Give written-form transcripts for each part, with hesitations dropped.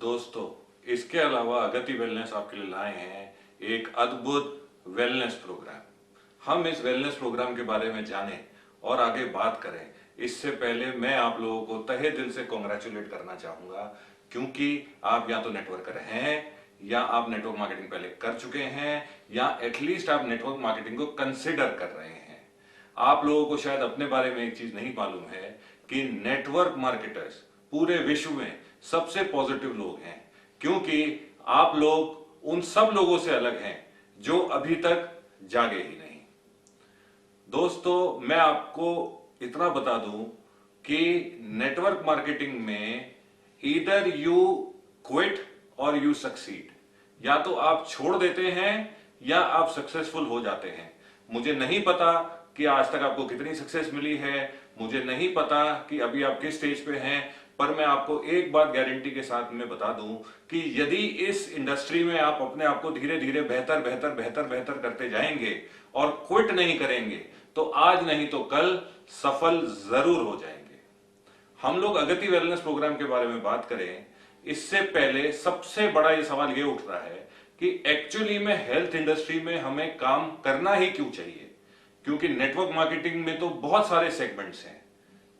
दोस्तों, इसके अलावा अगति वेलनेस आपके लिए लाए हैं एक अद्भुत वेलनेस प्रोग्राम। हम इस वेलनेस प्रोग्राम के बारे में जानें और आगे बात करें, इससे पहले मैं आप लोगों को तहे दिल से कॉन्ग्रेचुलेट करना चाहूंगा, क्योंकि आप या तो नेटवर्कर हैं, या आप नेटवर्क मार्केटिंग पहले कर चुके हैं, या एटलीस्ट आप नेटवर्क मार्केटिंग को कंसिडर कर रहे हैं। आप लोगों को शायद अपने बारे में एक चीज नहीं मालूम है कि नेटवर्क मार्केटर्स पूरे विश्व में सबसे पॉजिटिव लोग हैं, क्योंकि आप लोग उन सब लोगों से अलग हैं जो अभी तक जागे ही नहीं। दोस्तों, मैं आपको इतना बता दूं कि नेटवर्क मार्केटिंग में ईदर यू क्विट और यू सक्सीड, या तो आप छोड़ देते हैं या आप सक्सेसफुल हो जाते हैं। मुझे नहीं पता कि आज तक आपको कितनी सक्सेस मिली है, मुझे नहीं पता कि अभी आप किस स्टेज पे हैं, पर मैं आपको एक बात गारंटी के साथ में बता दूं कि यदि इस इंडस्ट्री में आप अपने आप को धीरे धीरे बेहतर बेहतर बेहतर बेहतर करते जाएंगे और क्विट नहीं करेंगे, तो आज नहीं तो कल सफल जरूर हो जाएंगे। हम लोग अगति वेलनेस प्रोग्राम के बारे में बात करें, इससे पहले सबसे बड़ा ये सवाल ये उठ रहा है कि एक्चुअली में हेल्थ इंडस्ट्री में हमें काम करना ही क्यों चाहिए, क्योंकि नेटवर्क मार्केटिंग में तो बहुत सारे सेगमेंट्स हैं।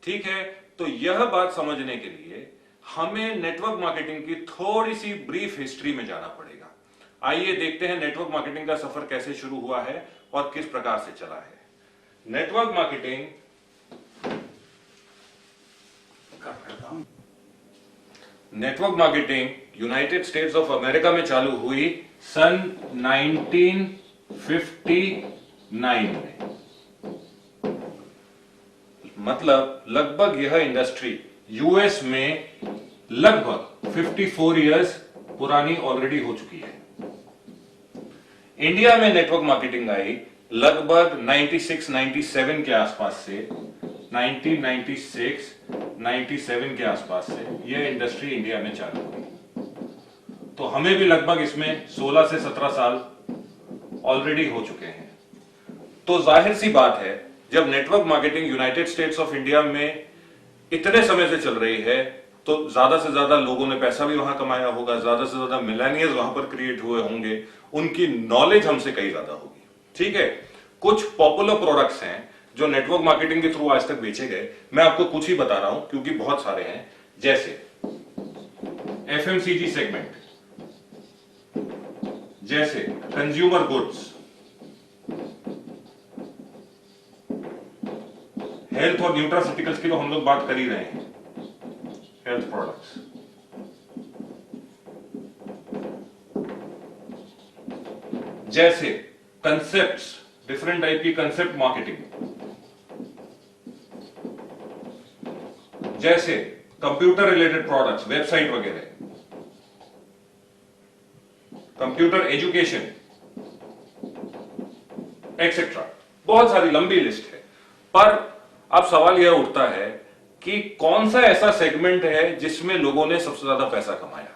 ठीक है, तो यह बात समझने के लिए हमें नेटवर्क मार्केटिंग की थोड़ी सी ब्रीफ हिस्ट्री में जाना पड़ेगा। आइए देखते हैं नेटवर्क मार्केटिंग का सफर कैसे शुरू हुआ है और किस प्रकार से चला है। Network marketing United states of America में चालू हुई सन 1959 में। मतलब लगभग यह इंडस्ट्री यूएस में लगभग 54 इयर्स पुरानी ऑलरेडी हो चुकी है। इंडिया में नेटवर्क मार्केटिंग आई लगभग 96-97 के आसपास से, 1996-97 के आसपास से यह इंडस्ट्री इंडिया में चालू हुई। तो हमें भी लगभग इसमें 16 से 17 साल ऑलरेडी हो चुके हैं। तो जाहिर सी बात है, जब network marketing United states of India में इतने समय से चल रही है, तो ज्यादा से ज्यादा लोगों ने पैसा भी वहां कमाया होगा, ज्यादा से ज्यादा मिलेनियल्स वहां पर क्रिएट हुए होंगे, उनकी नॉलेज हमसे कहीं ज्यादा होगी। ठीक है, कुछ पॉपुलर प्रोडक्ट्स हैं जो नेटवर्क मार्केटिंग के थ्रू आज तक बेचे गए। मैं आपको कुछ ही बता रहा हूं क्योंकि बहुत सारे हैं, जैसे एफएमसीजी सेगमेंट, जैसे कंज्यूमर गुड्स, हेल्थ और न्यूट्रास्यूटिकल्स की तो हम लोग बात कर ही रहे हैं, हेल्थ प्रोडक्ट्स, जैसे कंसेप्ट्स, डिफरेंट टाइप की कंसेप्ट मार्केटिंग, जैसे कंप्यूटर रिलेटेड प्रोडक्ट्स, वेबसाइट वगैरह, कंप्यूटर एजुकेशन एक्सेट्रा। बहुत सारी लंबी लिस्ट है, पर अब सवाल यह उठता है कि कौन सा ऐसा सेगमेंट है जिसमें लोगों ने सबसे ज्यादा पैसा कमाया।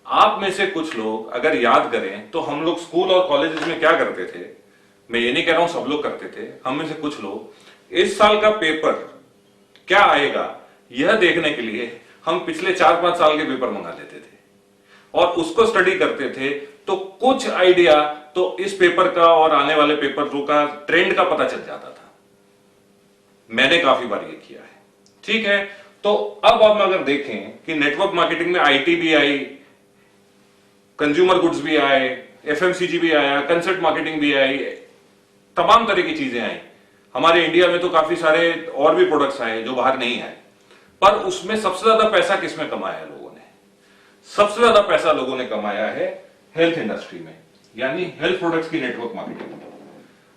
आप में से कुछ लोग अगर याद करें तो हम लोग स्कूल और कॉलेजेस में क्या करते थे, मैं ये नहीं कह रहा हूं सब लोग करते थे, हम में से कुछ लोग इस साल का पेपर क्या आएगा यह देखने के लिए हम पिछले 4-5 साल के पेपर मंगा लेते थे और उसको स्टडी करते थे। तो कुछ आइडिया तो इस पेपर का और आने वाले पेपर का ट्रेंड का पता चल जाता था। मैंने काफी बार ये किया है। ठीक है, तो अब हम अगर देखें कि नेटवर्क मार्केटिंग में आईटी भी आई, कंज्यूमर गुड्स भी आए, एफएमसीजी भी आया, कंसेप्ट मार्केटिंग भी आई, तमाम तरह की चीजें आई। हमारे इंडिया में तो काफी सारे और भी प्रोडक्ट्स आए जो बाहर नहीं आए, पर उसमें सबसे ज्यादा पैसा किसमें कमाया है लोगों ने? सबसे ज्यादा पैसा लोगों ने कमाया है हेल्थ इंडस्ट्री में, यानी हेल्थ प्रोडक्ट्स की नेटवर्क मार्केटिंग में।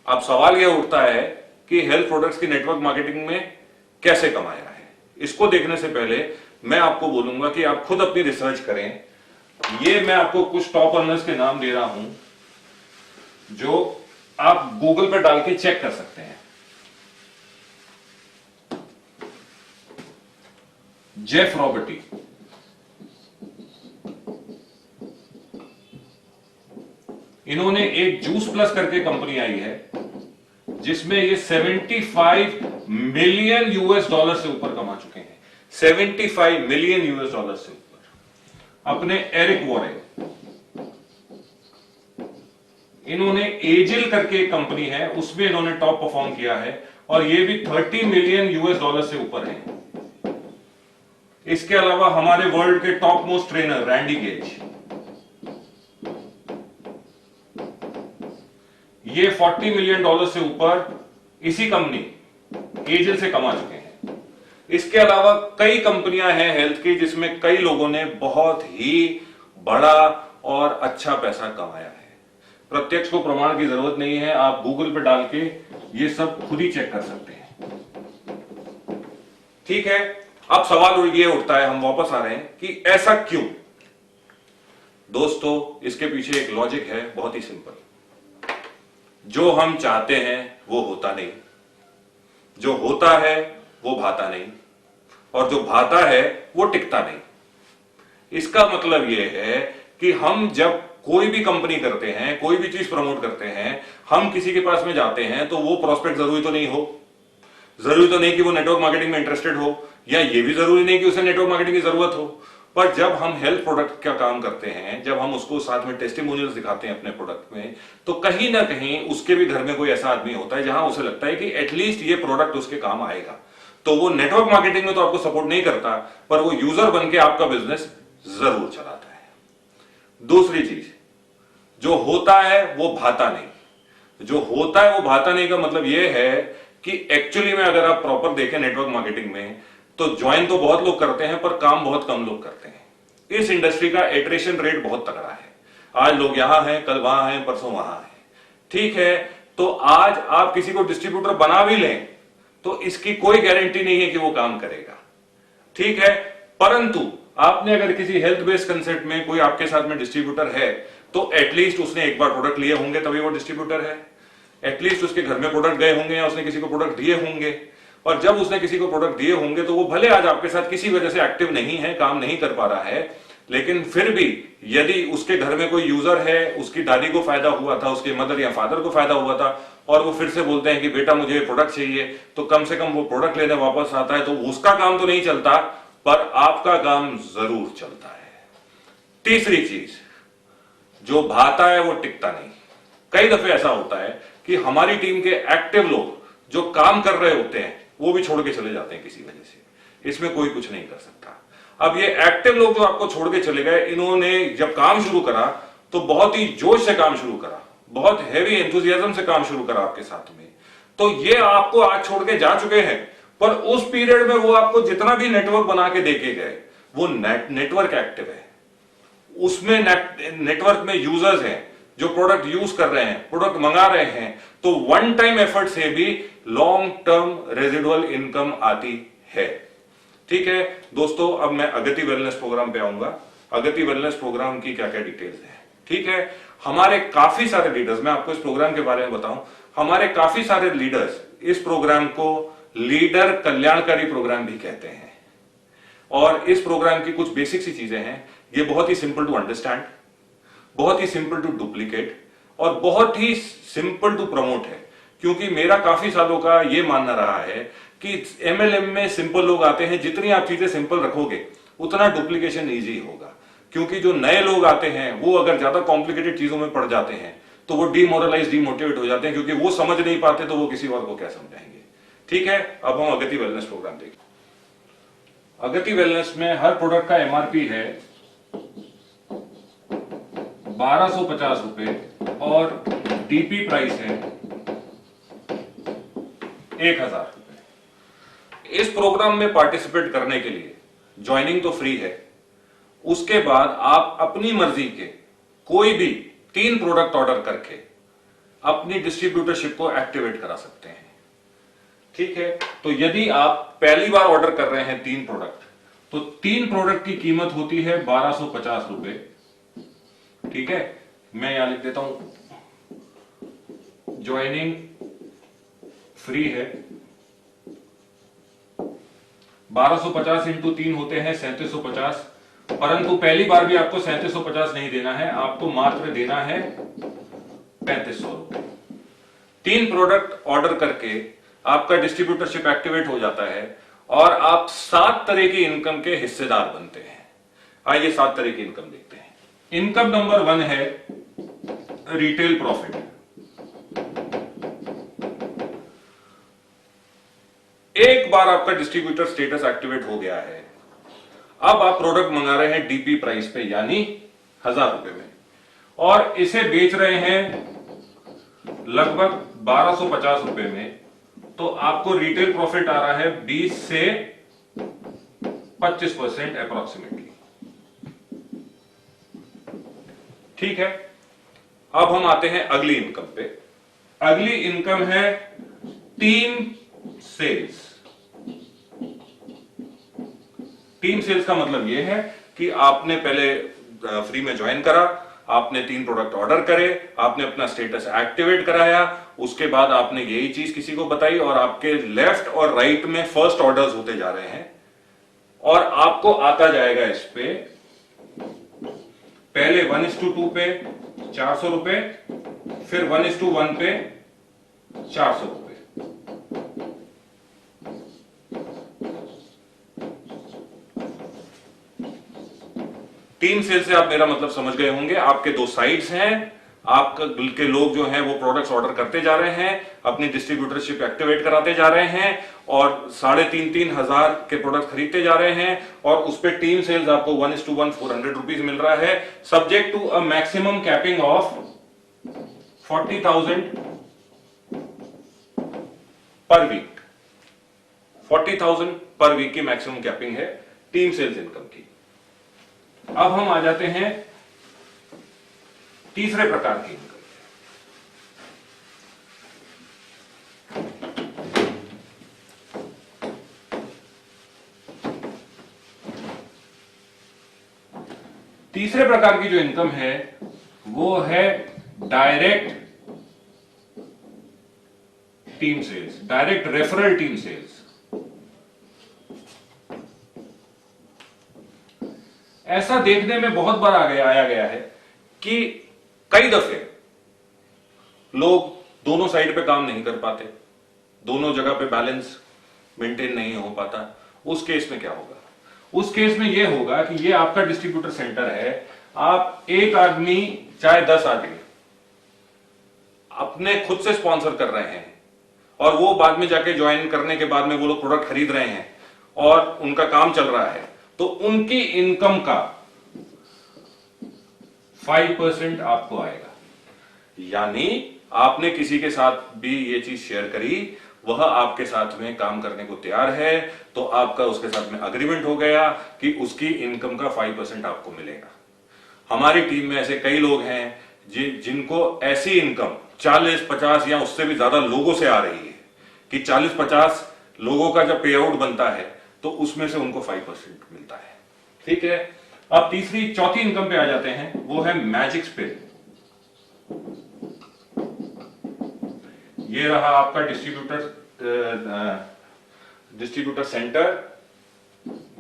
अब सवाल यह उठता है कि हेल्थ प्रोडक्ट्स की नेटवर्क मार्केटिंग में कैसे कमाया है। इसको देखने से पहले मैं आपको बोलूंगा कि आप खुद अपनी रिसर्च करें। ये मैं आपको कुछ टॉप अर्नर्स के नाम दे रहा हूं जो आप गूगल पर डाल के चेक कर सकते हैं। जेफ रॉबर्टी, इन्होंने एक जूस प्लस करके कंपनी आई है जिसमें ये 75 मिलियन यूएस डॉलर से ऊपर कमा चुके हैं। 75 मिलियन यूएस डॉलर से ऊपर। अपने एरिक वॉरेन, इन्होंने एजिल करके एक कंपनी है, उसमें इन्होंने टॉप परफॉर्म किया है और ये भी 30 मिलियन यूएस डॉलर से ऊपर है। इसके अलावा हमारे वर्ल्ड के top most trainer Randy gauge, ये 40 मिलियन डॉलर से ऊपर इसी कंपनी एजिल से कमा चुके हैं। इसके अलावा कई कंपनियां हैं हेल्थ की जिसमें कई लोगों ने बहुत ही बड़ा और अच्छा पैसा कमाया है। प्रत्यक्ष को प्रमाण की जरूरत नहीं है, आप गूगल पे डाल के ये सब खुद ही चेक कर सकते हैं। ठीक है, अब सवाल ये उठता है, हम वापस आ रहे हैं कि ऐसा क्यों। दोस्तों, इसके पीछे एक लॉजिक है, बहुत ही सिंपल। जो हम चाहते हैं वो होता नहीं, जो होता है वो भाता नहीं, और जो भाता है वो टिकता नहीं। इसका मतलब यह है कि हम जब कोई भी कंपनी करते हैं, कोई भी चीज प्रमोट करते हैं, हम किसी के पास में जाते हैं तो वो प्रोस्पेक्ट जरूरी तो नहीं हो, जरूरी तो नहीं कि वो नेटवर्क मार्केटिंग में इंटरेस्टेड हो, या ये भी जरूरी नहीं कि उसे नेटवर्क मार्केटिंग की जरूरत हो। पर जब हम हेल्थ प्रोडक्ट का काम करते हैं, जब हम उसको साथ में टेस्टिमोनियल्स दिखाते हैं अपने प्रोडक्ट में, तो कहीं ना कहीं उसके भी घर में कोई ऐसा आदमी होता है जहां उसे लगता है कि एटलीस्ट ये प्रोडक्ट उसके काम आएगा। तो वो नेटवर्क मार्केटिंग में तो आपको सपोर्ट नहीं करता, पर वो यूजर बन के आपका बिजनेस जरूर चलाता है। दूसरी चीज, जो होता है वो भाता नहीं। जो होता है वो भाता नहीं का मतलब यह है कि एक्चुअली में अगर आप प्रॉपर देखें नेटवर्क मार्केटिंग में, तो ज्वाइन तो बहुत लोग करते हैं पर काम बहुत कम लोग करते हैं। इस इंडस्ट्री का एट्रिशन रेट बहुत तगड़ा है। आज लोग यहां हैं, कल वहां हैं, परसों वहां हैं। ठीक है, तो आज आप किसी को डिस्ट्रीब्यूटर बना भी लें तो इसकी कोई गारंटी नहीं है कि वो काम करेगा। ठीक है, परंतु आपने अगर किसी हेल्थ बेस्ड कंसेप्ट में कोई आपके साथ में डिस्ट्रीब्यूटर है तो एटलीस्ट उसने एक बार प्रोडक्ट लिए होंगे तभी वो डिस्ट्रीब्यूटर है। एटलीस्ट उसके घर में प्रोडक्ट गए होंगे या उसने किसी को प्रोडक्ट दिए होंगे, और जब उसने किसी को प्रोडक्ट दिए होंगे तो वो भले आज आपके साथ किसी वजह से एक्टिव नहीं है, काम नहीं कर पा रहा है, लेकिन फिर भी यदि उसके घर में कोई यूजर है, उसकी दादी को फायदा हुआ था, उसके मदर या फादर को फायदा हुआ था, और वो फिर से बोलते हैं कि बेटा मुझे प्रोडक्ट चाहिए, तो कम से कम वो प्रोडक्ट लेने वापस आता है। तो उसका काम तो नहीं चलता पर आपका काम जरूर चलता है। तीसरी चीज, जो भाता है वो टिकता नहीं। कई दफे ऐसा होता है कि हमारी टीम के एक्टिव लोग जो काम कर रहे होते हैं वो भी छोड़ के चले जाते हैं किसी वजह से। इसमें कोई कुछ नहीं कर सकता। अब ये एक्टिव लोग जो आपको छोड़ के चले गए, इन्होंने जब काम शुरू करा तो बहुत ही जोश से काम शुरू करा, बहुत हैवी एंथुजियाज्म से काम शुरू करा आपके साथ में। तो ये आपको आज छोड़ के जा चुके हैं, पर उस पीरियड में वो आपको जितना भी नेटवर्क बना के देके गए, वो नेटवर्क एक्टिव है। उसमें नेटवर्क में यूजर्स हैं जो प्रोडक्ट यूज कर रहे हैं, प्रोडक्ट मंगा रहे हैं, तो वन टाइम एफर्ट से भी लॉन्ग टर्म रेजिडुअल इनकम आती है। ठीक है दोस्तों, अब मैं अगति वेलनेस प्रोग्राम पे आऊंगा। अगति वेलनेस प्रोग्राम की क्या क्या डिटेल्स है। ठीक है, हमारे काफी सारे लीडर्स, मैं आपको इस प्रोग्राम के बारे में बताऊं, हमारे काफी सारे लीडर्स इस प्रोग्राम को लीडर कल्याणकारी प्रोग्राम भी कहते हैं। और इस प्रोग्राम की कुछ बेसिक सी चीजें हैं। ये बहुत ही सिंपल टू अंडरस्टैंड, बहुत ही सिंपल टू डुप्लीकेट, और बहुत ही सिंपल टू प्रमोट है। क्योंकि मेरा काफी सालों का ये मानना रहा है कि एमएलएम में सिंपल लोग आते हैं, जितनी आप चीजें सिंपल रखोगे उतना डुप्लीकेशन इजी होगा। क्योंकि जो नए लोग आते हैं वो अगर ज्यादा कॉम्प्लिकेटेड चीजों में पड़ जाते हैं तो वो डिमोरलाइज, डिमोटिवेट हो जाते हैं, क्योंकि वो समझ नहीं पाते तो वो किसी और को क्या समझाएंगे। ठीक है, अब हम अगति वेलनेस प्रोग्राम देखें। अगति वेलनेस में हर प्रोडक्ट का एमआरपी है 1250 रुपए और डीपी प्राइस है 1000 रुपए। इस प्रोग्राम में पार्टिसिपेट करने के लिए ज्वाइनिंग तो फ्री है, उसके बाद आप अपनी मर्जी के कोई भी 3 प्रोडक्ट ऑर्डर करके अपनी डिस्ट्रीब्यूटरशिप को एक्टिवेट करा सकते हैं। ठीक है, तो यदि आप पहली बार ऑर्डर कर रहे हैं 3 प्रोडक्ट, तो 3 प्रोडक्ट की कीमत होती है 1250 रुपए। ठीक है, मैं यहां लिख देता हूं, ज्वाइनिंग फ्री है। 1250 इंटू 3 होते हैं 3750, परंतु पहली बार भी आपको 3750 नहीं देना है, आपको मात्र देना है 3500 रुपए। 3 प्रोडक्ट ऑर्डर करके आपका डिस्ट्रीब्यूटरशिप एक्टिवेट हो जाता है और आप 7 तरह की इनकम के हिस्सेदार बनते हैं। आइए 7 तरह की इनकम देखते हैं। इनकम नंबर 1 है रिटेल प्रॉफिट। एक बार आपका डिस्ट्रीब्यूटर स्टेटस एक्टिवेट हो गया है, अब आप प्रोडक्ट मंगा रहे हैं डीपी प्राइस पे, यानी 1000 रुपए में, और इसे बेच रहे हैं लगभग 1250 रुपए में, तो आपको रिटेल प्रॉफिट आ रहा है 20 से 25% अप्रोक्सीमेटली। ठीक है, अब हम आते हैं अगली इनकम पे। अगली इनकम है टीम सेल्स। टीम सेल्स का मतलब यह है कि आपने पहले फ्री में ज्वाइन करा, आपने 3 प्रोडक्ट ऑर्डर करे, आपने अपना स्टेटस एक्टिवेट कराया, उसके बाद आपने यही चीज किसी को बताई और आपके लेफ्ट और राइट में फर्स्ट ऑर्डर्स होते जा रहे हैं और आपको आता जाएगा इस पे पहले 1:2 पे 400 रुपए, फिर 1:1 पे 400 रुपए। टीम सेल से आप मेरा मतलब समझ गए होंगे। आपके 2 साइड्स हैं, आपके लोग जो हैं वो प्रोडक्ट्स ऑर्डर करते जा रहे हैं, अपनी डिस्ट्रीब्यूटरशिप एक्टिवेट कराते जा रहे हैं और 3,500 हजार के प्रोडक्ट खरीदते जा रहे हैं और उस पे टीम सेल्स आपको 1:1 400 रुपीज मिल रहा है, subject to a maximum capping of 40,000 per week. 40,000 per week की मैक्सिमम कैपिंग है टीम सेल्स इनकम की। अब हम आ जाते हैं तीसरे प्रकार की इनकम। तीसरे प्रकार की जो इनकम है वो है direct team sales, direct referral team sales. ऐसा देखने में बहुत बार आया गया है कि कई दफे लोग दोनों साइड पे काम नहीं कर पाते, दोनों जगह पे बैलेंस मेंटेन नहीं हो पाता। उस केस में क्या होगा? उस केस में यह होगा कि ये आपका डिस्ट्रीब्यूटर सेंटर है, आप एक आदमी चाहे 10 आदमी अपने खुद से स्पॉन्सर कर रहे हैं और वो बाद में जाके ज्वाइन करने के बाद में वो लोग प्रोडक्ट खरीद रहे हैं और उनका काम चल रहा है, तो उनकी इनकम का 5% आपको आएगा। यानी आपने किसी के साथ भी ये चीज शेयर करी, वह आपके साथ में काम करने को तैयार है, तो आपका उसके साथ में अग्रीमेंट हो गया कि उसकी इनकम का 5% आपको मिलेगा। हमारी टीम में ऐसे कई लोग हैं जिनको ऐसी इनकम 40-50 या उससे भी ज्यादा लोगों से आ रही है कि 40-50 लोगों का जब पे आउट बनता है तो उसमें से उनको 5% मिलता है। ठीक है, अब चौथी इनकम पे आ जाते हैं, वो है मैजिक स्पिल। ये रहा आपका डिस्ट्रीब्यूटर सेंटर,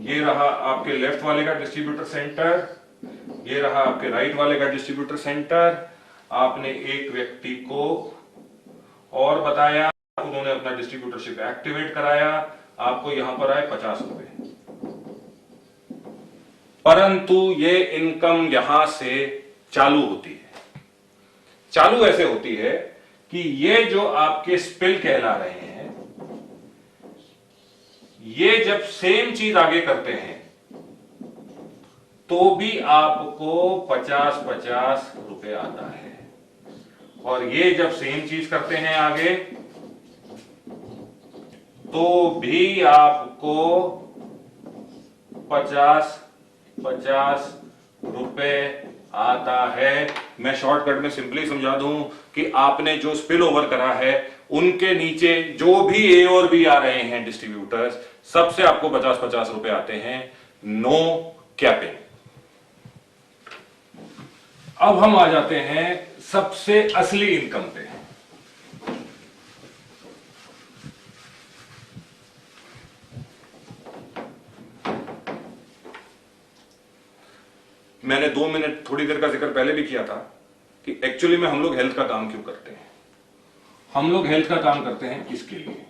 ये रहा आपके लेफ्ट वाले का डिस्ट्रीब्यूटर सेंटर, ये रहा आपके राइट वाले का डिस्ट्रीब्यूटर सेंटर। आपने एक व्यक्ति को और बताया, उन्होंने अपना डिस्ट्रीब्यूटरशिप एक्टिवेट कराया, आपको यहां पर आए 50 रुपए। परंतु ये इनकम यहां से चालू होती है। चालू ऐसे होती है कि ये जो आपके स्पिल कहला रहे हैं, ये जब सेम चीज आगे करते हैं तो भी आपको 50-50 रुपए आता है, और ये जब सेम चीज करते हैं आगे तो भी आपको 50-50 रुपए आता है। मैं शॉर्टकट में सिंपली समझा दूं कि आपने जो स्पिल ओवर करा है उनके नीचे जो भी ए और बी आ रहे हैं डिस्ट्रीब्यूटर्स, सबसे आपको 50-50 रुपए आते हैं, नो कैपिंग। अब हम आ जाते हैं सबसे असली इनकम पे। मैंने 2 मिनट थोड़ी देर का जिक्र पहले भी किया था कि एक्चुअली में हम लोग हेल्थ का काम क्यों करते हैं। हम लोग हेल्थ का काम करते हैं किसके लिए?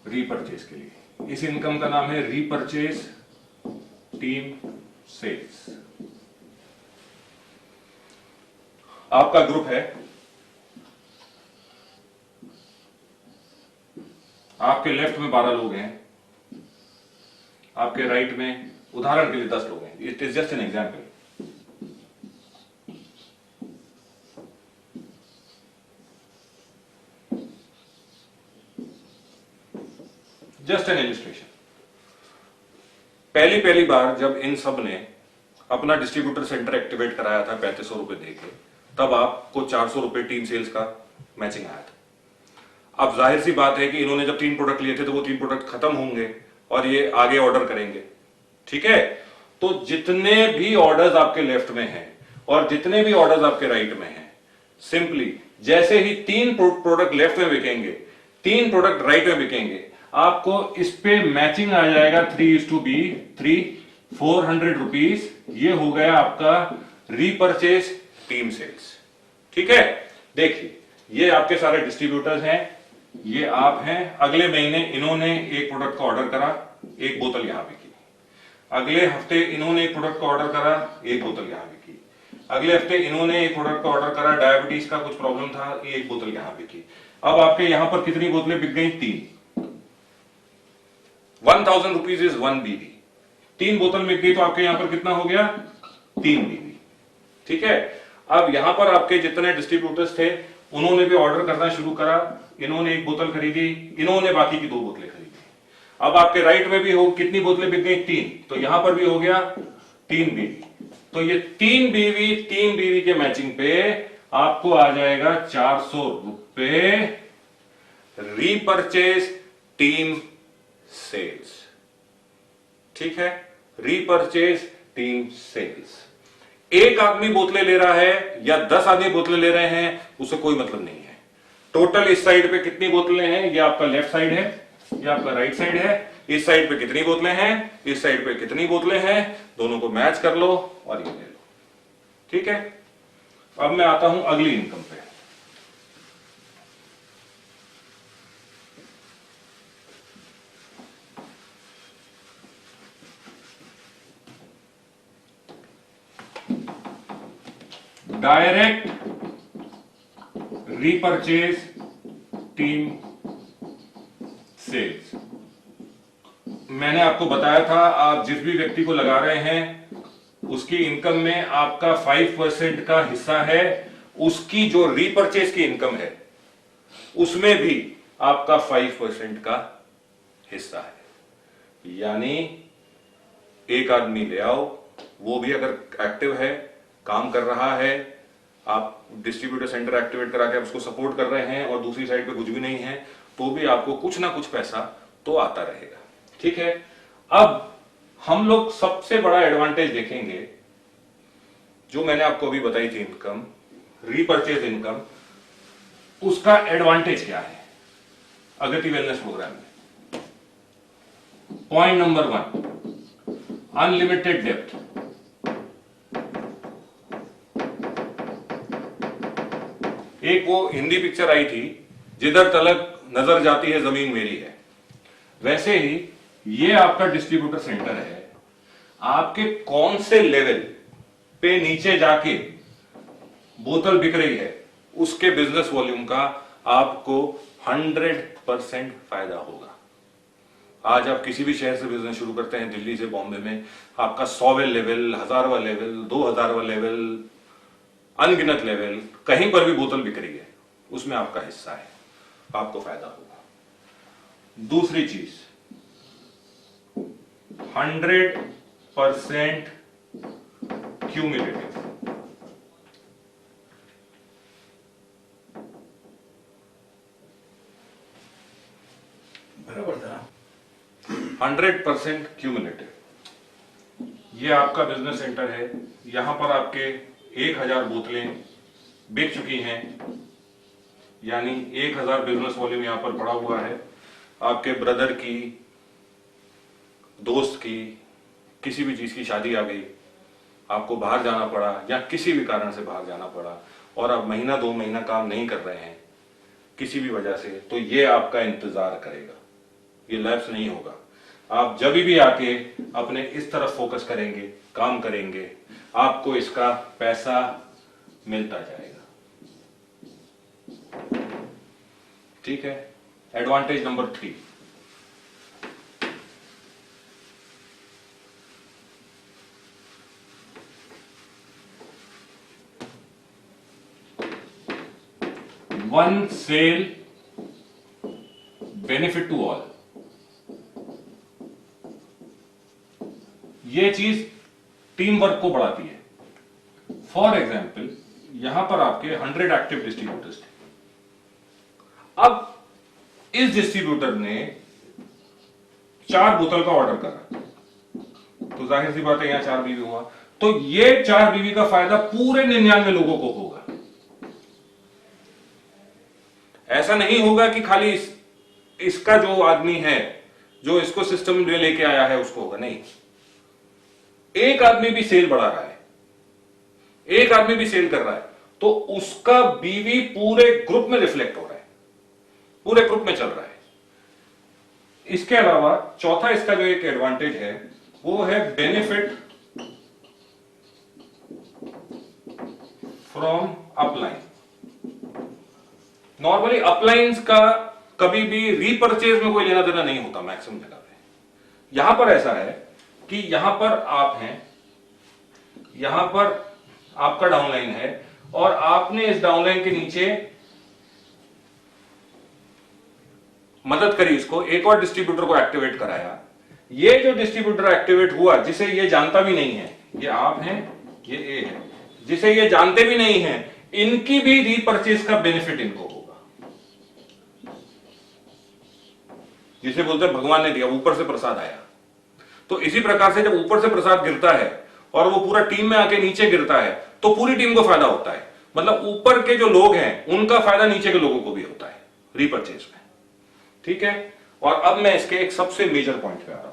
रीपरचेज के लिए। इस इनकम का नाम है रीपरचेज टीम सेल्स। आपका ग्रुप है, आपके लेफ्ट में 12 लोग हैं, आपके राइट में उदाहरण के लिए 10 लोग हैं। It is just an example. Just an illustration. पहली बार जब इन सब ने अपना डिस्ट्रीब्यूटर सेंटर एक्टिवेट कराया था 3500 रुपए देके, तब आपको 400 रुपए टीम सेल्स का मैचिंग आया था। अब जाहिर सी बात है कि इन्होंने जब 3 प्रोडक्ट लिए थे तो वो 3 प्रोडक्ट खत्म होंगे और ये आगे ऑर्डर करेंगे, ठीक है। तो जितने भी ऑर्डर्स आपके लेफ्ट में हैं और जितने भी ऑर्डर्स आपके राइट में हैं, सिंपली जैसे ही 3 प्रोडक्ट लेफ्ट में बिकेंगे, 3 प्रोडक्ट राइट में बिकेंगे, आपको इस पे मैचिंग आ जाएगा 3:B 3 400 रुपीज। ये हो गया आपका रीपरचेज टीम सेल्स, ठीक है। देखिए ये आपके सारे डिस्ट्रीब्यूटर्स हैं, ये आप हैं। अगले महीने इन्होंने एक प्रोडक्ट का ऑर्डर करा, 1 बोतल यहां बिकी। अगले हफ्ते इन्होंने एक प्रोडक्ट का ऑर्डर करा, 1 बोतल यहां बिकी। अगले हफ्ते इन्होंने एक प्रोडक्ट का ऑर्डर करा, डायबिटीज का कुछ प्रॉब्लम था, 1 बोतल यहां बिकी। अब आपके यहां पर कितनी बोतलें बिक गई? 3। 1000 रुपीज इज 1 BV। 3 बोतल बिक गई तो आपके यहां पर कितना हो गया? 3 BV, ठीक है। अब यहां पर आपके जितने डिस्ट्रीब्यूटर्स थे उन्होंने भी ऑर्डर करना शुरू करा। इन्होंने 1 बोतल खरीदी, इन्होंने बाकी की 2 बोतलें खरीदी। अब आपके राइट में भी हो कितनी बोतलें बिक गई? 3। तो यहां पर भी हो गया 3 BV। तो ये 3 BV के मैचिंग पे आपको आ जाएगा 400 रुपए रीपरचेज टीम सेल्स, ठीक है। Repurchase team sales. एक आदमी बोतलें ले रहा है या 10 आदमी बोतलें ले रहे हैं, उससे कोई मतलब नहीं है। टोटल इस साइड पे कितनी बोतलें हैं? ये आपका लेफ्ट साइड है, ये आपका राइट साइड है। इस साइड पे कितनी बोतलें हैं, इस साइड पे कितनी बोतलें हैं, दोनों को मैच कर लो और ये ले लो, ठीक है। अब मैं आता हूं अगली इनकम पे। Direct repurchase team sales. मैंने आपको बताया था, आप जिस भी व्यक्ति को लगा रहे हैं उसकी इनकम में आपका 5% का हिस्सा है। उसकी जो रीपरचेज की इनकम है उसमें भी आपका 5% का हिस्सा है। यानी एक आदमी ले आओ, वो भी अगर एक्टिव है, काम कर रहा है, आप डिस्ट्रीब्यूटर सेंटर एक्टिवेट करा के आप उसको सपोर्ट कर रहे हैं और दूसरी साइड पे कुछ भी नहीं है, तो भी आपको कुछ ना कुछ पैसा तो आता रहेगा, ठीक है। अब हम लोग सबसे बड़ा एडवांटेज देखेंगे जो मैंने आपको अभी बताई थी, इनकम, रीपरचेज इनकम। उसका एडवांटेज क्या है अगति वेलनेस प्रोग्राम में? Point number 1, unlimited depth. एक वो हिंदी पिक्चर आई थी, जिधर तलक नजर जाती है जमीन मेरी है। वैसे ही ये आपका डिस्ट्रीब्यूटर सेंटर है। आपके कौन से लेवल पे नीचे जाके बोतल बिक रही है, उसके बिजनेस वॉल्यूम का आपको 100% फायदा होगा। आज आप किसी भी शहर से बिजनेस शुरू करते हैं, दिल्ली से बॉम्बे में, आपका 100वां लेवल, 1000वां लेवल, 2000वां लेवल, अनगिनत लेवल, कहीं पर भी बोतल बिक रही है, उसमें आपका हिस्सा है, आपको फायदा होगा। दूसरी चीज, 100% क्यूमुलेटिव। बराबर था। 100% क्यूमुलेटिव। ये आपका बिजनेस सेंटर है, यहां पर आपके 1000 बोतलें बिक चुकी हैं, यानी 1000 बिजनेस वॉल्यूम यहां पर पड़ा हुआ है। आपके ब्रदर की, दोस्त की, किसी भी चीज की शादी आ गई, आपको बाहर जाना पड़ा या किसी भी कारण से बाहर जाना पड़ा और आप महीना 2 महीना काम नहीं कर रहे हैं किसी भी वजह से, तो ये आपका इंतजार करेगा, ये लैप्स नहीं होगा। आप जब भी आके अपने इस तरफ फोकस करेंगे, काम करेंगे, आपको इसका पैसा मिलता जाएगा। ठीक है, advantage number 3, one sale benefit to all. ये चीज टीम वर्क को बढ़ाती है। फॉर एग्जाम्पल, यहां पर आपके 100 एक्टिव डिस्ट्रीब्यूटर्स थे। अब इस डिस्ट्रीब्यूटर ने 4 बोतल का ऑर्डर करा, तो जाहिर सी बात है यहां 4 बीवी हुआ, तो ये 4 बीवी का फायदा पूरे 99 लोगों को होगा। ऐसा नहीं होगा कि खाली इसका जो आदमी है, जो इसको सिस्टम में लेके आया है, उसको होगा, नहीं। एक आदमी भी सेल बढ़ा रहा है, एक आदमी भी सेल कर रहा है, तो उसका बीवी पूरे ग्रुप में रिफ्लेक्ट हो रहा है, पूरे ग्रुप में चल रहा है। इसके अलावा चौथा इसका जो एक एडवांटेज है वो है बेनिफिट फ्रॉम अपलाइन। नॉर्मली अपलाइंस का कभी भी रीपर्चेज में कोई लेना देना नहीं होता मैक्सिमम जगह पे। यहां पर ऐसा है कि यहां पर आप हैं, यहां पर आपका डाउनलाइन है, और आपने इस डाउनलाइन के नीचे मदद करी, इसको एक और डिस्ट्रीब्यूटर को एक्टिवेट कराया। ये जो डिस्ट्रीब्यूटर एक्टिवेट हुआ, जिसे ये जानता भी नहीं है, ये आप हैं, ये ए है, जिसे ये जानते भी नहीं है, इनकी भी रीपर्चेज का बेनिफिट इनको होगा। जिसे बोलते हैं भगवान ने दिया, ऊपर से प्रसाद आया। तो इसी प्रकार से जब ऊपर से प्रसाद गिरता है और वो पूरा टीम में आके नीचे गिरता है, तो पूरी टीम को फायदा होता है। मतलब ऊपर के जो लोग हैं उनका फायदा नीचे के लोगों को भी होता है रीपर्चेज में। ठीक है, और अब मैं इसके एक सबसे मेजर पॉइंट पे आ रहा हूं।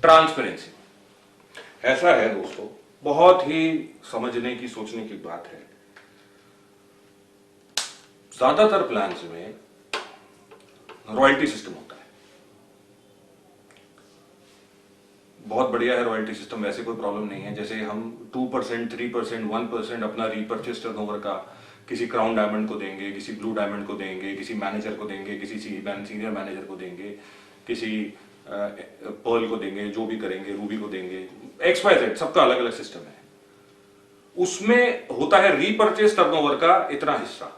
ट्रांसपेरेंसी ऐसा है दोस्तों, बहुत ही समझने की, सोचने की बात है। ज्यादातर प्लान्स में रॉयल्टी सिस्टम होता है, बहुत बढ़िया है रॉयल्टी सिस्टम, वैसे कोई प्रॉब्लम नहीं है। जैसे हम 2%, 3%, 1% अपना रीपर्चेज टर्नओवर का किसी क्राउन डायमंड को देंगे, किसी ब्लू डायमंड को देंगे, किसी मैनेजर को देंगे, किसी सीनियर मैनेजर को देंगे, किसी पर्ल को देंगे, जो भी करेंगे, रूबी को देंगे, XYZ, सबका अलग अलग सिस्टम है। उसमें होता है रीपर्चेज टर्नओवर का इतना हिस्सा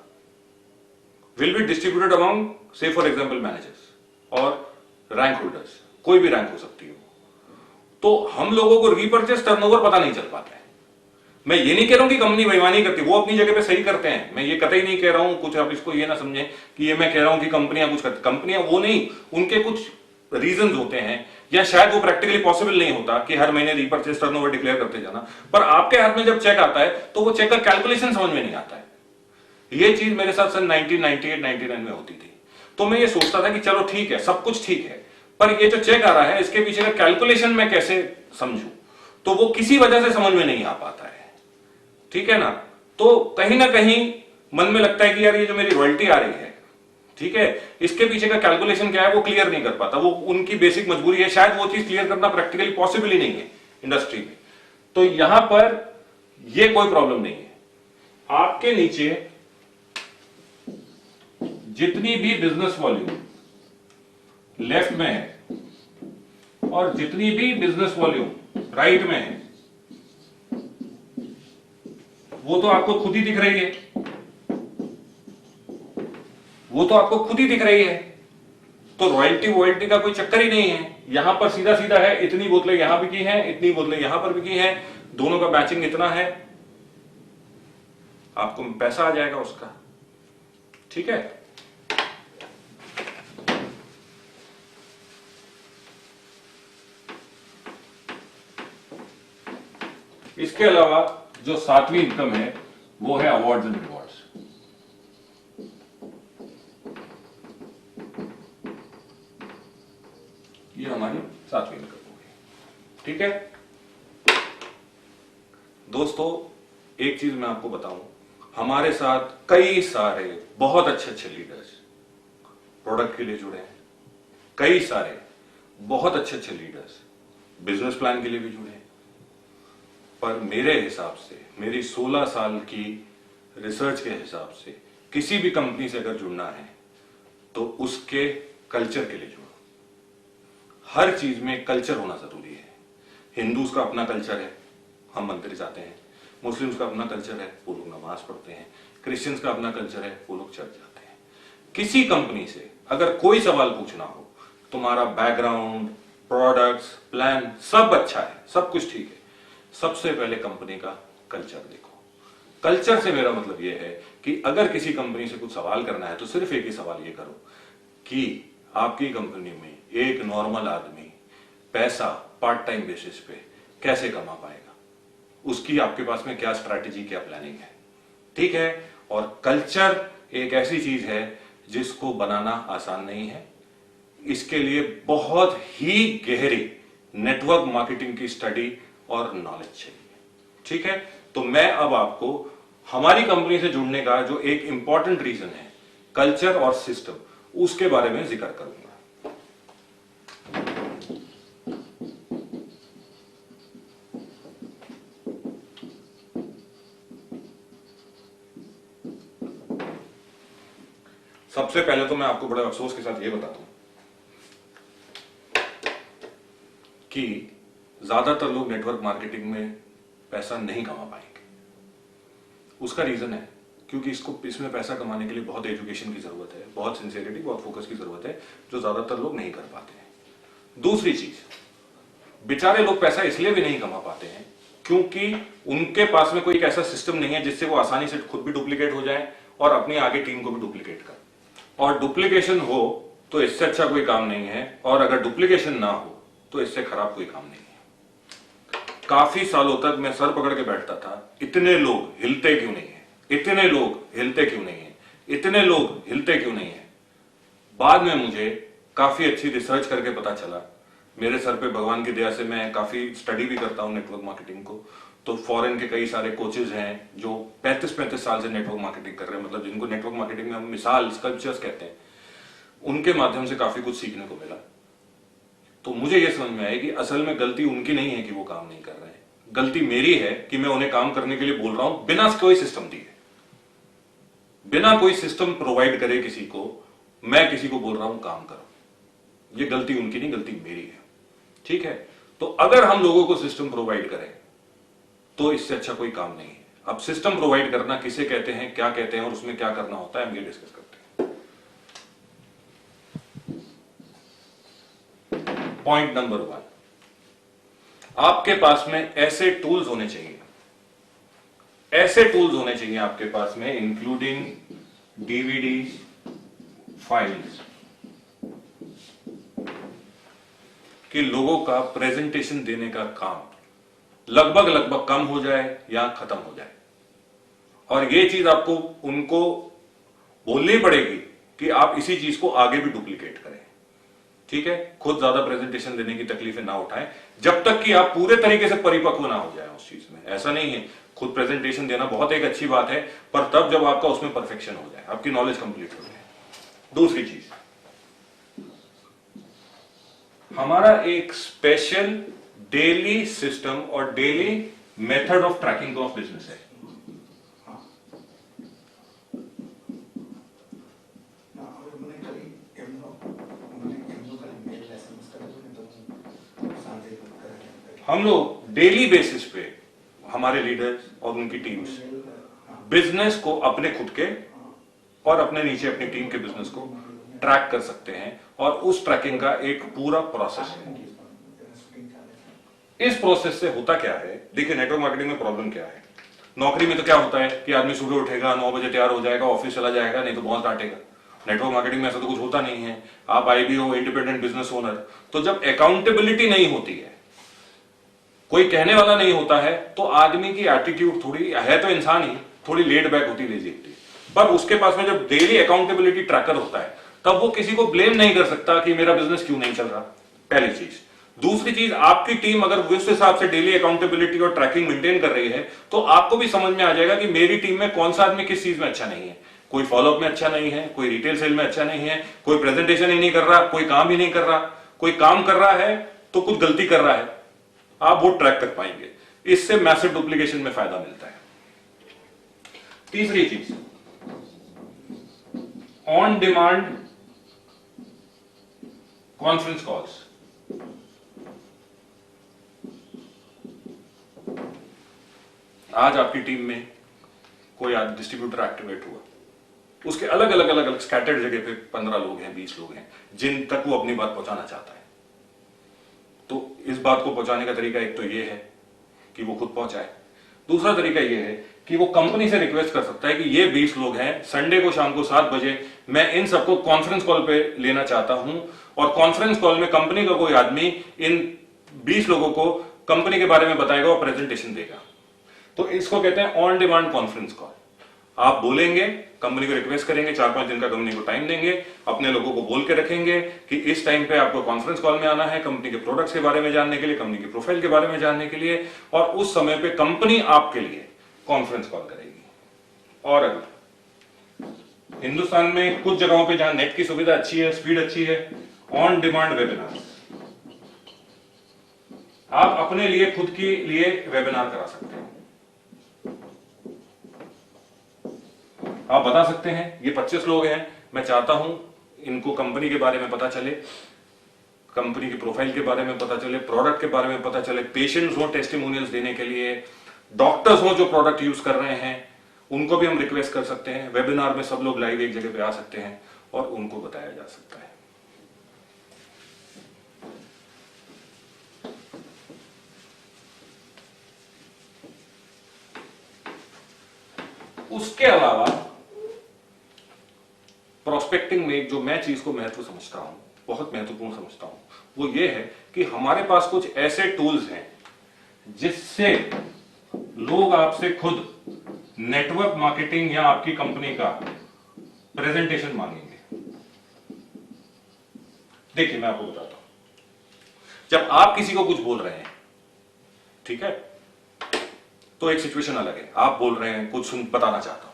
विल बी डिस्ट्रीब्यूटेड अमंग, से फॉर एग्जांपल मैनेजर्स और रैंक होल्डर्स, कोई भी रैंक हो सकती है। तो हम लोगों को रीपर्चेज टर्नओवर पता नहीं चल पाता है। मैं ये नहीं कह रहा हूं कि कंपनी बेईमानी करती, वो अपनी जगह पे सही करते हैं, मैं ये कतई नहीं कह रहा हूं, कुछ आप इसको ये ना समझें कि ये मैं कह रहा हूं कि कंपनियां कुछ करती, कंपनियां वो नहीं, उनके कुछ रीजंस होते हैं, या शायद वो प्रैक्टिकली पॉसिबल नहीं होता कि हर महीने रीपर्चेज टर्नओवर डिक्लेयर करते जाना। पर आपके हाथ में जब चेक आता है तो वो चेक का कैलकुलेशन समझ में नहीं आता है। ये चीज मेरे साथ सन 1998-99 में होती थी। तो मैं ये सोचता था कि चलो ठीक है, सब कुछ ठीक है, पर ये जो चेक आ रहा है इसके पीछे का कैलकुलेशन मैं कैसे समझूं, तो वो किसी वजह से समझ में नहीं आ पाता है। ठीक है ना, तो कहीं ना कहीं मन में लगता है कि यार ये जो मेरी रॉयल्टी आ रही है, ठीक है, इसके पीछे का कैलकुलेशन क्या है वो क्लियर नहीं कर पाता। वो उनकी बेसिक मजबूरी है, शायद वो चीज क्लियर करना प्रैक्टिकली पॉसिबल ही नहीं है इंडस्ट्री में। तो यहां पर ये कोई प्रॉब्लम नहीं है। आपके नीचे जितनी भी बिजनेस वॉल्यूम लेफ्ट में है और जितनी भी बिजनेस वॉल्यूम राइट में है, वो तो आपको खुद ही दिख रही है, वो तो आपको खुद ही दिख रही है। तो रॉयल्टी का कोई चक्कर ही नहीं है। यहां पर सीधा सीधा है, इतनी बोतलें यहां बिकी हैं, इतनी बोतलें यहां पर बिकी हैं, दोनों का मैचिंग इतना है, आपको पैसा आ जाएगा उसका। ठीक है, इसके अलावा जो सातवीं इनकम है वो है अवार्ड्स एंड रिवॉर्ड्स। ये हमारी सातवीं इनकम होगी। ठीक है दोस्तों, एक चीज मैं आपको बताऊं, हमारे साथ कई सारे बहुत अच्छे अच्छे लीडर्स प्रोडक्ट के लिए जुड़े हैं, कई सारे बहुत अच्छे अच्छे लीडर्स बिजनेस प्लान के लिए भी जुड़े हैं। पर मेरे हिसाब से, मेरी 16 साल की रिसर्च के हिसाब से, किसी भी कंपनी से अगर जुड़ना है तो उसके कल्चर के लिए जुड़ो। हर चीज में कल्चर होना जरूरी है। हिंदूज का अपना कल्चर है, हम मंदिर जाते हैं। मुस्लिम्स का अपना कल्चर है, वो लोग नमाज पढ़ते हैं। क्रिश्चियंस का अपना कल्चर है, वो लोग चर्च जाते हैं। किसी कंपनी से अगर कोई सवाल पूछना हो, तुम्हारा बैकग्राउंड, प्रोडक्ट्स, प्लान सब अच्छा है, सब कुछ ठीक है, सबसे पहले कंपनी का कल्चर देखो। कल्चर से मेरा मतलब यह है कि अगर किसी कंपनी से कुछ सवाल करना है तो सिर्फ एक ही सवाल ये करो कि आपकी कंपनी में एक नॉर्मल आदमी पैसा पार्ट टाइम बेसिस पे कैसे कमा पाएगा, उसकी आपके पास में क्या स्ट्रैटेजी, क्या प्लानिंग है। ठीक है, और कल्चर एक ऐसी चीज है जिसको बनाना आसान नहीं है। इसके लिए बहुत ही गहरी नेटवर्क मार्केटिंग की स्टडी और नॉलेज चाहिए। ठीक है, तो मैं अब आपको हमारी कंपनी से जुड़ने का जो एक इंपॉर्टेंट रीजन है, कल्चर और सिस्टम, उसके बारे में जिक्र करूंगा। सबसे पहले तो मैं आपको बड़े अफसोस के साथ यह बताता हूं कि ज्यादातर लोग नेटवर्क मार्केटिंग में पैसा नहीं कमा पाएंगे। उसका रीजन है क्योंकि इसमें पैसा कमाने के लिए बहुत एजुकेशन की जरूरत है, बहुत सिंसियरिटी, बहुत फोकस की जरूरत है, जो ज्यादातर लोग नहीं कर पाते हैं। दूसरी चीज, बेचारे लोग पैसा इसलिए भी नहीं कमा पाते हैं क्योंकि उनके पास में कोई एक ऐसा सिस्टम नहीं है जिससे वो आसानी से खुद भी डुप्लीकेट हो जाए और अपनी आगे टीम को भी डुप्लीकेट कर। और डुप्लीकेशन हो तो इससे अच्छा कोई काम नहीं है, और अगर डुप्लीकेशन ना हो तो इससे खराब कोई काम नहीं है। काफी सालों तक मैं सर पकड़ के बैठता था, इतने लोग हिलते क्यों नहीं है, इतने लोग हिलते क्यों नहीं है, इतने लोग हिलते क्यों नहीं है। बाद में मुझे काफी अच्छी रिसर्च करके पता चला, मेरे सर पे भगवान की दया से मैं काफी स्टडी भी करता हूं नेटवर्क मार्केटिंग को, तो फॉरेन के कई सारे कोचेज हैं जो 35-35 साल से नेटवर्क मार्केटिंग कर रहे हैं, मतलब जिनको नेटवर्क मार्केटिंग में हम मिसाल, स्कल्पचर्स कहते हैं, उनके माध्यम से काफी कुछ सीखने को मिला। तो मुझे यह समझ में आया कि असल में गलती उनकी नहीं है कि वो काम नहीं कर रहे हैं, गलती मेरी है कि मैं उन्हें काम करने के लिए बोल रहा हूं बिना कोई सिस्टम दिए, बिना कोई सिस्टम प्रोवाइड करे किसी को, मैं किसी को बोल रहा हूं काम करो। ये गलती उनकी नहीं, गलती मेरी है। ठीक है, तो अगर हम लोगों को सिस्टम प्रोवाइड करें तो इससे अच्छा कोई काम नहीं है। अब सिस्टम प्रोवाइड करना किसे कहते हैं, क्या कहते हैं और उसमें क्या करना होता है, हम ये डिस्कस करते हैं। पॉइंट नंबर 1, आपके पास में ऐसे टूल्स होने चाहिए, ऐसे टूल्स होने चाहिए आपके पास में, इंक्लूडिंग डीवीडीज, फाइल्स, कि लोगों का प्रेजेंटेशन देने का काम लगभग कम हो जाए या खत्म हो जाए। और ये चीज आपको उनको बोलनी पड़ेगी कि आप इसी चीज को आगे भी डुप्लीकेट करें। ठीक है, खुद ज्यादा प्रेजेंटेशन देने की तकलीफें ना उठाएं जब तक कि आप पूरे तरीके से परिपक्व ना हो जाए उस चीज में। ऐसा नहीं है, खुद प्रेजेंटेशन देना बहुत एक अच्छी बात है, पर तब जब आपका उसमें परफेक्शन हो जाए, आपकी नॉलेज कंप्लीट हो जाए। दूसरी चीज, हमारा एक स्पेशल डेली सिस्टम और daily method of tracking of business है। हम लोग डेली बेसिस पे, हमारे लीडर्स और उनकी टीम्स बिजनेस को अपने खुद के और अपने नीचे अपनी टीम के बिजनेस को ट्रैक कर सकते हैं, और उस ट्रैकिंग का एक पूरा प्रोसेस है। इस प्रोसेस से होता क्या है, देखिए नेटवर्क मार्केटिंग में प्रॉब्लम क्या है। नौकरी में तो क्या होता है कि आदमी सुबह उठेगा, 9 बजे तैयार हो जाएगा, ऑफिस चला जाएगा, नहीं तो बॉस डांटेगा। नेटवर्क मार्केटिंग में ऐसा तो कुछ होता नहीं है। आप आईबी हो, इंडिपेंडेंट बिजनेस ओनर, तो जब अकाउंटेबिलिटी नहीं होती है कोई कहने वाला नहीं होता है तो आदमी की एटीट्यूड थोड़ी है, तो इंसान ही थोड़ी लेड बैक होती, लेजी होती, पर उसके पास में जब डेली अकाउंटेबिलिटी ट्रैकर होता है तब वो किसी को ब्लेम नहीं कर सकता कि मेरा बिजनेस क्यों नहीं चल रहा। पहली चीज। दूसरी चीज, आपकी टीम अगर उस हिसाब से डेली अकाउंटेबिलिटी और ट्रैकिंग मेंटेन कर रही है तो आपको भी समझ में आ जाएगा कि मेरी टीम में कौन सा आदमी किस चीज में अच्छा नहीं है। कोई फॉलोअप में अच्छा नहीं है, कोई रिटेल सेल में अच्छा नहीं है, कोई प्रेजेंटेशन ही नहीं कर रहा, कोई काम ही नहीं कर रहा, कोई काम कर रहा है तो कुछ गलती कर रहा है, आप वो ट्रैक कर पाएंगे। इससे मैसिव डुप्लीकेशन में फायदा मिलता है। तीसरी चीज, ऑन डिमांड कॉन्फ्रेंस कॉल्स। आज आपकी टीम में कोई आज डिस्ट्रीब्यूटर एक्टिवेट हुआ, उसके अलग अलग अलग अलग स्कैटर्ड जगह पे 15 लोग हैं, 20 लोग हैं जिन तक वो अपनी बात पहुंचाना चाहता है। तो इस बात को पहुंचाने का तरीका एक तो ये है कि वो खुद पहुंचाए, दूसरा तरीका ये है कि वो कंपनी से रिक्वेस्ट कर सकता है कि ये 20 लोग हैं, संडे को शाम को 7 बजे मैं इन सबको कॉन्फ्रेंस कॉल पे लेना चाहता हूं, और कॉन्फ्रेंस कॉल में कंपनी का कोई आदमी इन 20 लोगों को कंपनी के बारे में बताएगा और प्रेजेंटेशन देगा। तो इसको कहते हैं ऑन डिमांड कॉन्फ्रेंस कॉल। आप बोलेंगे, कंपनी को रिक्वेस्ट करेंगे, 4-5 दिन का कंपनी को टाइम देंगे, अपने लोगों को बोल के रखेंगे कि इस टाइम पे आपको कॉन्फ्रेंस कॉल में आना है, कंपनी के प्रोडक्ट्स के बारे में जानने के लिए, कंपनी की प्रोफाइल के बारे में जानने के लिए, और उस समय पे कंपनी आपके लिए कॉन्फ्रेंस कॉल करेगी। और अगर हिंदुस्तान में कुछ जगहों पे जहां नेट की सुविधा अच्छी है, स्पीड अच्छी है, ऑन डिमांड वेबिनार, आप अपने लिए खुद के लिए वेबिनार करा सकते हैं। आप बता सकते हैं ये 25 लोग हैं, मैं चाहता हूं इनको कंपनी के बारे में पता चले, कंपनी की प्रोफाइल के बारे में पता चले, प्रोडक्ट के बारे में पता चले, पेशेंट्स हो टेस्टिमोनियल्स देने के लिए, डॉक्टर्स हो जो प्रोडक्ट यूज कर रहे हैं, उनको भी हम रिक्वेस्ट कर सकते हैं। वेबिनार में सब लोग लाइव एक जगह पे आ सकते हैं और उनको बताया जा सकता है। उसके अलावा प्रोस्पेक्टिंग में जो मैं चीज को महत्व समझता हूं, बहुत महत्वपूर्ण समझता हूं, वो ये है कि हमारे पास कुछ ऐसे टूल्स हैं जिससे लोग आपसे खुद नेटवर्क मार्केटिंग या आपकी कंपनी का प्रेजेंटेशन मांगेंगे। देखिए मैं आपको बताता हूं, जब आप किसी को कुछ बोल रहे हैं, ठीक है, तो एक सिचुएशन अलग है, आप बोल रहे हैं कुछ बताना चाहता हूं,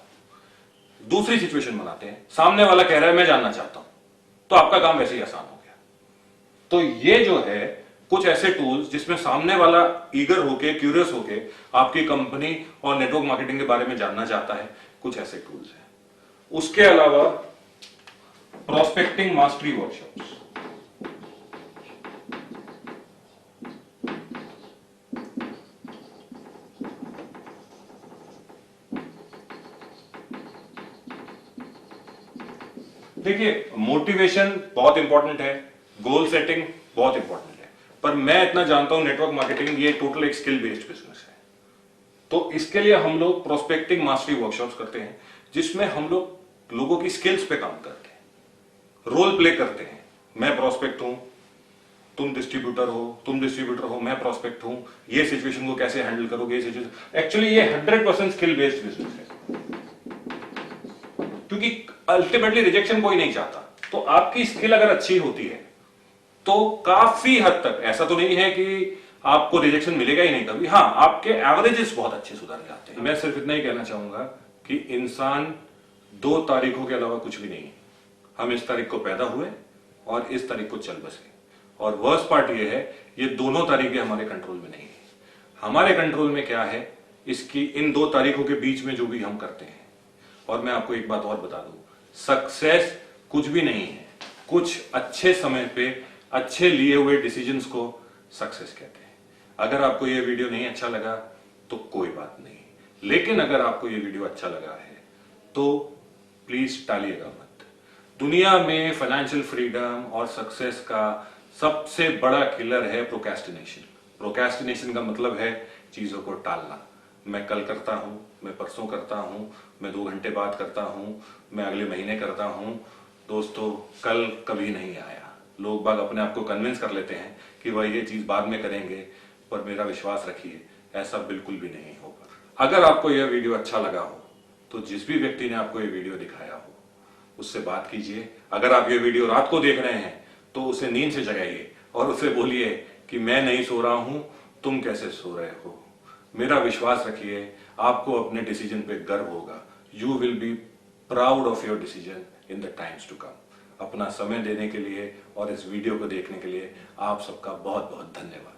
दूसरी सिचुएशन बनाते हैं, सामने वाला कह रहा है मैं जानना चाहता हूं, तो आपका काम वैसे ही आसान हो गया। तो ये जो है कुछ ऐसे टूल्स जिसमें सामने वाला ईगर होके, क्यूरियस होके आपकी कंपनी और नेटवर्क मार्केटिंग के बारे में जानना चाहता है, कुछ ऐसे टूल्स हैं। उसके अलावा प्रोस्पेक्टिंग मास्टरी वर्कशॉप्स, देखिए मोटिवेशन बहुत इंपॉर्टेंट है, गोल सेटिंग बहुत इंपॉर्टेंट है, पर मैं इतना जानता हूं नेटवर्क मार्केटिंग ये टोटल एक स्किल बेस्ड बिजनेस है। तो इसके लिए हम लोग प्रोस्पेक्टिंग मास्टरी वर्कशॉप्स करते हैं जिसमें हम लोग लोगों की स्किल्स पे काम करते हैं, रोल प्ले करते हैं। मैं प्रोस्पेक्ट हूं, तुम डिस्ट्रीब्यूटर हो, तुम डिस्ट्रीब्यूटर हो, मैं प्रोस्पेक्ट हूं, ये सिचुएशन को कैसे हैंडल करोगे, ये सिचुएशन। एक्चुअली ये 100% स्किल बेस्ड बिजनेस है, क्योंकि अल्टीमेटली रिजेक्शन कोई नहीं चाहता। तो आपकी स्किल अगर अच्छी होती है तो काफी हद तक, ऐसा तो नहीं है कि आपको रिजेक्शन मिलेगा ही नहीं कभी, हाँ आपके एवरेजेस बहुत अच्छे सुधर जाते हैं। मैं सिर्फ इतना ही कहना चाहूंगा कि इंसान 2 तारीखों के अलावा कुछ भी नहीं है। हम इस तारीख को पैदा हुए और इस तारीख को चल बसे, और वर्स्ट पार्ट ये है ये दोनों तारीखें हमारे कंट्रोल में नहीं है। हमारे कंट्रोल में क्या है, इसकी इन 2 तारीखों के बीच में जो भी हम करते हैं। और मैं आपको एक बात और बता दूं, सक्सेस कुछ भी नहीं है, कुछ अच्छे समय पे अच्छे लिए हुए डिसीजंस को सक्सेस कहते हैं। अगर आपको ये वीडियो नहीं अच्छा लगा तो कोई बात नहीं, लेकिन अगर आपको ये वीडियो अच्छा लगा है तो प्लीज टालिएगा मत। दुनिया में फाइनेंशियल फ्रीडम और सक्सेस का सबसे बड़ा किलर है प्रोक्रेस्टिनेशन। प्रोक्रेस्टिनेशन का मतलब है चीजों को टालना। मैं कल करता हूं, मैं परसों करता हूं, मैं 2 घंटे बाद करता हूं, मैं अगले महीने करता हूं। दोस्तों कल कभी नहीं आया। लोग बाग अपने आप को कन्विंस कर लेते हैं कि वह ये चीज बाद में करेंगे, पर मेरा विश्वास रखिए ऐसा बिल्कुल भी नहीं होगा। अगर आपको यह वीडियो अच्छा लगा हो तो जिस भी व्यक्ति ने आपको यह वीडियो दिखाया हो उससे बात कीजिए। अगर आप ये वीडियो रात को देख रहे हैं तो उसे नींद से जगाइए और उसे बोलिए कि मैं नहीं सो रहा हूं, तुम कैसे सो रहे हो। मेरा विश्वास रखिए आपको अपने डिसीजन पे गर्व होगा। You will be proud of your decision in the times to come. अपना समय देने के लिए और इस वीडियो को देखने के लिए आप सबका बहुत बहुत धन्यवाद।